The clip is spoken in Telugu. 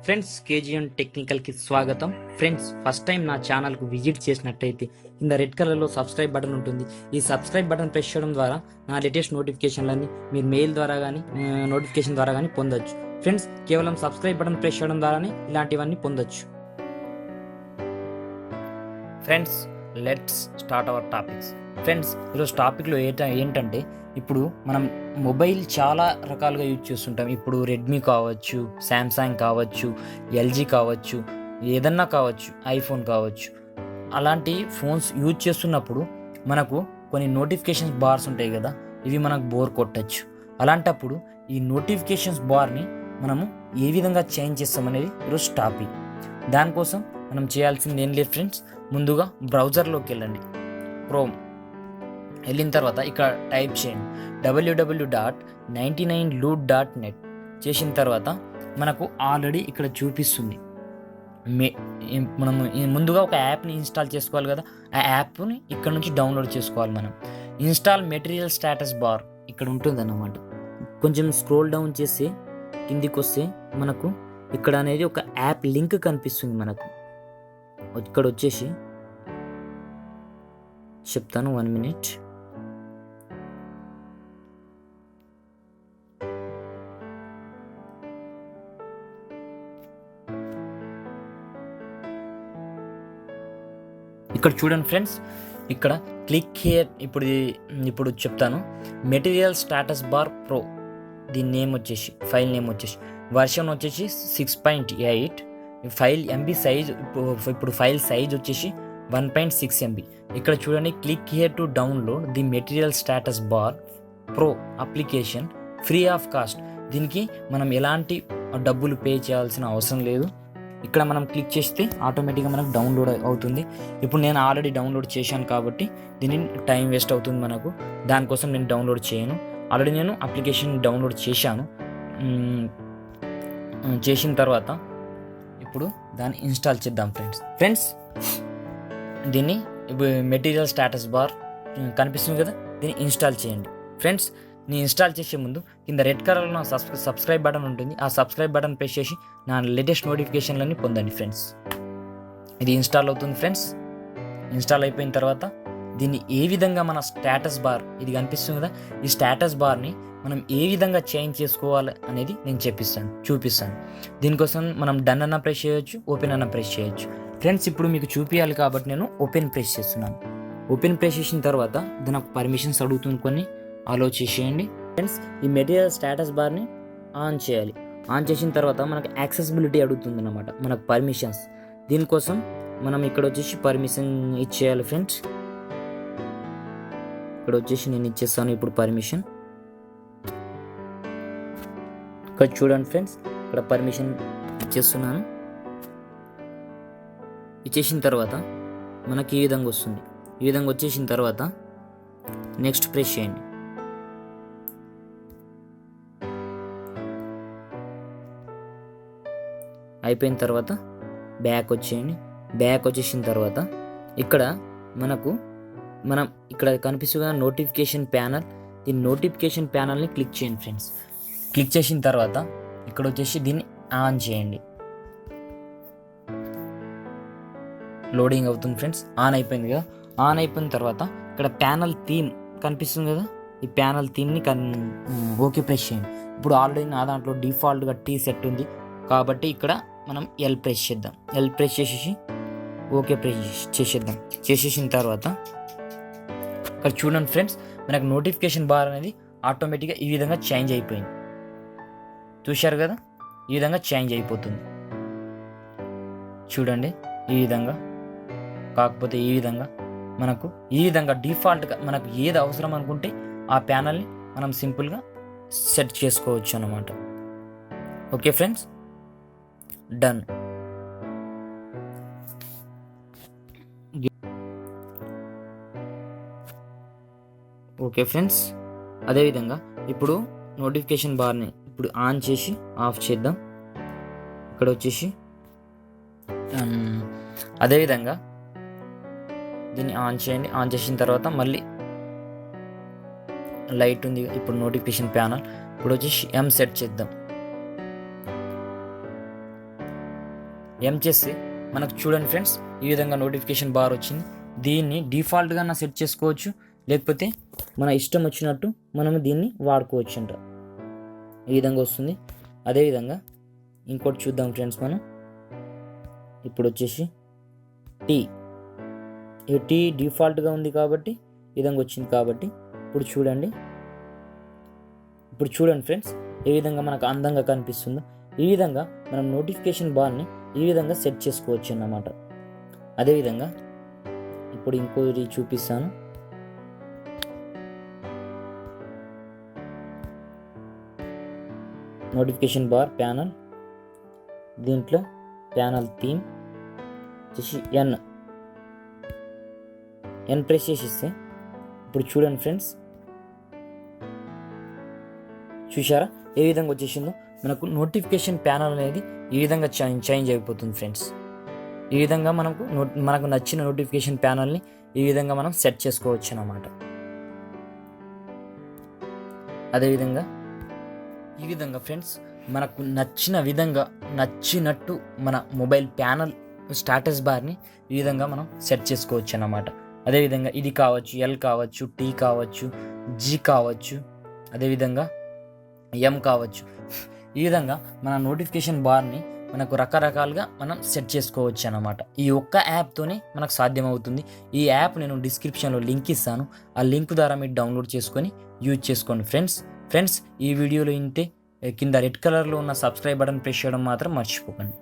ఫ్రెండ్స్, కేజీఎన్ టెక్నికల్కి స్వాగతం. ఫ్రెండ్స్, ఫస్ట్ టైం నా ఛానల్కు విజిట్ చేసినట్టయితే కింద రెడ్ కలర్లో సబ్స్క్రైబ్ బటన్ ఉంటుంది. ఈ సబ్స్క్రైబ్ బటన్ ప్రెస్ చేయడం ద్వారా నా లేటెస్ట్ నోటిఫికేషన్లన్నీ మీరు మెయిల్ ద్వారా కానీ నోటిఫికేషన్ ద్వారా కానీ పొందొచ్చు. ఫ్రెండ్స్, కేవలం సబ్స్క్రైబ్ బటన్ ప్రెస్ చేయడం ద్వారానే ఇలాంటివన్నీ పొందొచ్చు. Friends, let's start our topics. Friends, ఈరోజు టాపిక్లో ఏంటంటే ఇప్పుడు మనం మొబైల్ చాలా రకాలుగా యూజ్ చేస్తుంటాం. ఇప్పుడు రెడ్మీ కావచ్చు, శాంసంగ్ కావచ్చు, ఎల్జీ కావచ్చు, ఏదన్నా కావచ్చు, ఐఫోన్ కావచ్చు. అలాంటి ఫోన్స్ యూజ్ చేస్తున్నప్పుడు మనకు కొన్ని నోటిఫికేషన్స్ బార్స్ ఉంటాయి కదా, ఇవి మనకు బోర్ కొట్టచ్చు. అలాంటప్పుడు ఈ నోటిఫికేషన్స్ బార్ని మనము ఏ విధంగా చేంజ్ చేస్తామనేది ఈరోజు టాపిక్. దానికోసం మనం చేయాల్సింది ఏం లేదు ఫ్రెండ్స్, ముందుగా బ్రౌజర్లోకి వెళ్ళండి. క్రోమ్ వెళ్ళిన తర్వాత ఇక్కడ టైప్ చేయండి www.99loot.net. చేసిన తర్వాత మనకు ఆల్రెడీ ఇక్కడ చూపిస్తుంది. మనం ముందుగా ఒక యాప్ని ఇన్స్టాల్ చేసుకోవాలి కదా, ఆ యాప్ని ఇక్కడ నుంచి డౌన్లోడ్ చేసుకోవాలి. మనం ఇన్స్టాల్ మెటీరియల్ స్టేటస్ బార్ ఇక్కడ ఉంటుందన్నమాట. కొంచెం స్క్రోల్ డౌన్ చేసి కిందికి వస్తే మనకు ఇక్కడ అనేది ఒక యాప్ లింక్ కనిపిస్తుంది. మనకు ఇక్కడ వచ్చేసి చెప్తాను, 1 minute. ఇక్కడ చూడండి ఫ్రెండ్స్, ఇక్కడ క్లిక్ హియర్. ఇప్పుడు చెప్తాను. మెటీరియల్ స్టేటస్ బార్ ప్రో, దీని నేమ్ వచ్చేసి, ఫైల్ నేమ్ వచ్చేసి, వర్షన్ వచ్చేసి 6.8, ఫైల్ ఎంబీ సైజ్. ఇప్పుడు ఫైల్ సైజ్ వచ్చేసి 1.6 MB. ఇక్కడ చూడండి, click here to download the material status bar pro application free of cost. దీనికి మనం ఎలాంటి డబ్బులు పే చేయాల్సిన అవసరం లేదు. ఇక్కడ మనం క్లిక్ చేస్తే ఆటోమేటిక్గా మనకు డౌన్లోడ్ అవుతుంది. ఇప్పుడు నేను ఆల్రెడీ డౌన్లోడ్ చేశాను కాబట్టి దీన్ని టైం వేస్ట్ అవుతుంది మనకు. దానికోసం నేను డౌన్లోడ్ చేయను. ఆల్రెడీ నేను అప్లికేషన్ డౌన్లోడ్ చేశాను. చేసిన తర్వాత ఇప్పుడు దాన్ని ఇన్స్టాల్ చేద్దాం ఫ్రెండ్స్. దీన్ని మెటీరియల్ స్టేటస్ బార్ కనిపిస్తుంది కదా, దీన్ని ఇన్స్టాల్ చేయండి. ఫ్రెండ్స్, నేను ఇన్స్టాల్ చేసే ముందు కింద రెడ్ కలర్లో సబ్స్క్రైబ్ బటన్ ఉంటుంది. ఆ సబ్స్క్రైబ్ బటన్ ప్రెస్ చేసి నా లేటెస్ట్ నోటిఫికేషన్లన్నీ పొందండి ఫ్రెండ్స్. ఇది ఇన్స్టాల్ అవుతుంది ఫ్రెండ్స్. ఇన్స్టాల్ అయిపోయిన తర్వాత దీన్ని ఏ విధంగా మన స్టేటస్ బార్ ఇది కనిపిస్తుంది కదా, ఈ స్టేటస్ బార్ని మనం ఏ విధంగా చేంజ్ చేసుకోవాలి అనేది నేను చూపిస్తాను. దీనికోసం మనం డన్ అన్న ప్రెస్ చేయొచ్చు, ఓపెన్ అన్న ప్రెస్ చేయొచ్చు. ఫ్రెండ్స్, ఇప్పుడు మీకు చూపించాలి కాబట్టి నేను ఓపెన్ ప్రెస్ చేస్తున్నాను. ఓపెన్ ప్రెస్ చేసిన తర్వాత దానికి పర్మిషన్స్ అడుగుతుంది, కొన్ని అలో చేసేయండి. ఫ్రెండ్స్, ఈ మెటీరియల్ స్టేటస్ బార్ని ఆన్ చేయాలి. ఆన్ చేసిన తర్వాత మనకు యాక్సెసిబిలిటీ అడుగుతుంది అన్నమాట, మనకు పర్మిషన్స్. దీనికోసం మనం ఇక్కడ వచ్చేసి పర్మిషన్ ఇచ్చేయాలి ఫ్రెండ్స్. ఇక్కడ వచ్చేసి నేను ఇచ్చేస్తాను ఇప్పుడు పర్మిషన్. ఇక్కడ చూడండి ఫ్రెండ్స్, ఇక్కడ పర్మిషన్ ఇచ్చేస్తున్నాను. ఇచ్చేసిన తర్వాత మనకి ఈ విధంగా వస్తుంది. ఈ విధంగా వచ్చేసిన తర్వాత నెక్స్ట్ ప్రెస్ చేయండి. అయిపోయిన తర్వాత బ్యాక్ వచ్చేయండి. బ్యాక్ వచ్చేసిన తర్వాత ఇక్కడ మనం ఇక్కడ కనిపిస్తున్న నోటిఫికేషన్ ప్యానల్, ఈ నోటిఫికేషన్ ప్యానల్ని క్లిక్ చేయండి ఫ్రెండ్స్. క్లిక్ చేసిన తర్వాత ఇక్కడ వచ్చేసి దీన్ని ఆన్ చేయండి. లోడింగ్ అవుతుంది ఫ్రెండ్స్. ఆన్ అయిపోయింది కదా. ఆన్ అయిపోయిన తర్వాత ఇక్కడ ప్యానల్ థీమ్ కనిపిస్తుంది కదా, ఈ ప్యానల్ థీమ్ని ఓకే ప్రెస్ చేయండి. ఇప్పుడు ఆల్రెడీ నా దాంట్లో డిఫాల్ట్గా టీ సెట్ ఉంది కాబట్టి ఇక్కడ మనం ఎల్ ప్రెస్ చేద్దాం. ఎల్ ప్రెస్ చేసేసి ఓకే ప్రెస్ చేసేద్దాం. చేసేసిన తర్వాత ఇక్కడ చూడండి ఫ్రెండ్స్, మనకు నోటిఫికేషన్ బార్ అనేది ఆటోమేటిక్గా ఈ విధంగా చేంజ్ అయిపోయింది. చూశారు కదా, ఈ విధంగా చేంజ్ అయిపోతుంది. చూడండి, ఈ విధంగా కాకపోతే ఈ విధంగా మనకు ఈ విధంగా డిఫాల్ట్గా మనకు ఏది అవసరం అనుకుంటే ఆ ప్యానల్ని మనం సింపుల్గా సెట్ చేసుకోవచ్చు అన్నమాట. Okay friends, done. Okay friends, అదేవిధంగా ఇప్పుడు నోటిఫికేషన్ బార్ని ఇప్పుడు ఆన్ చేసి ఆఫ్ చేద్దాం. ఇక్కడ వచ్చేసి అదేవిధంగా దీన్ని ఆన్ చేయండి. ఆన్ చేసిన తర్వాత మళ్ళీ లైట్ ఉంది ఇప్పుడు నోటిఫికేషన్ ప్యానల్. ఇప్పుడు వచ్చేసి ఎం సెట్ చేద్దాం. ఎం చేస్తే మనకు చూడండి ఫ్రెండ్స్ ఈ విధంగా నోటిఫికేషన్ బార్ వచ్చింది. దీన్ని డిఫాల్ట్గా సెట్ చేసుకోవచ్చు, లేకపోతే మన ఇష్టం వచ్చినట్టు మనం దీన్ని వాడుకోవచ్చు అంట. ఈ విధంగా వస్తుంది. అదేవిధంగా ఇంకోటి చూద్దాం ఫ్రెండ్స్. మనం ఇప్పుడు వచ్చేసి టీ డిఫాల్ట్గా ఉంది కాబట్టి ఈ విధంగా వచ్చింది. కాబట్టి ఇప్పుడు చూడండి ఫ్రెండ్స్ ఏ విధంగా మనకు అందంగా కనిపిస్తుందో. ఈ విధంగా మనం నోటిఫికేషన్ బార్ని ఈ విధంగా సెట్ చేసుకోవచ్చు అన్నమాట. అదేవిధంగా ఇప్పుడు ఇంకోటి చూపిస్తాను. నోటిఫికేషన్ బార్ ప్యానల్, దీంట్లో ప్యానల్ థీమ్ వచ్చేసి ఎన్ ప్రెస్ చేసి ఇస్తే ఇప్పుడు చూడండి ఫ్రెండ్స్, చూసారా ఏ విధంగా వచ్చేసిందో. మనకు నోటిఫికేషన్ ప్యానల్ అనేది ఈ విధంగా చేంజ్ అయిపోతుంది ఫ్రెండ్స్. ఈ విధంగా మనకు నచ్చిన నోటిఫికేషన్ ప్యానల్ని ఈ విధంగా మనం సెట్ చేసుకోవచ్చు అన్నమాట. అదేవిధంగా ఈ విధంగా ఫ్రెండ్స్ మనకు నచ్చినట్టు మన మొబైల్ ప్యానల్ స్టాటస్ బార్ని ఈ విధంగా మనం సెట్ చేసుకోవచ్చు అన్నమాట. అదేవిధంగా ఇది కావచ్చు, ఎల్ కావచ్చు, టీ కావచ్చు, జీ కావచ్చు, అదేవిధంగా ఎం కావచ్చు. ఈ విధంగా మన నోటిఫికేషన్ బార్ని మనకు రకరకాలుగా మనం సెట్ చేసుకోవచ్చు అన్నమాట. ఈ ఒక్క యాప్తోనే మనకు సాధ్యమవుతుంది. ఈ యాప్ నేను డిస్క్రిప్షన్లో లింక్ ఇస్తాను. ఆ లింక్ ద్వారా మీరు డౌన్లోడ్ చేసుకొని యూజ్ చేసుకోండి ఫ్రెండ్స్. ఈ వీడియోలో ఇంతే. కింద రెడ్ కలర్లో ఉన్న సబ్స్క్రైబ్ బటన్ ప్రెస్ చేయడం మాత్రం మర్చిపోకండి.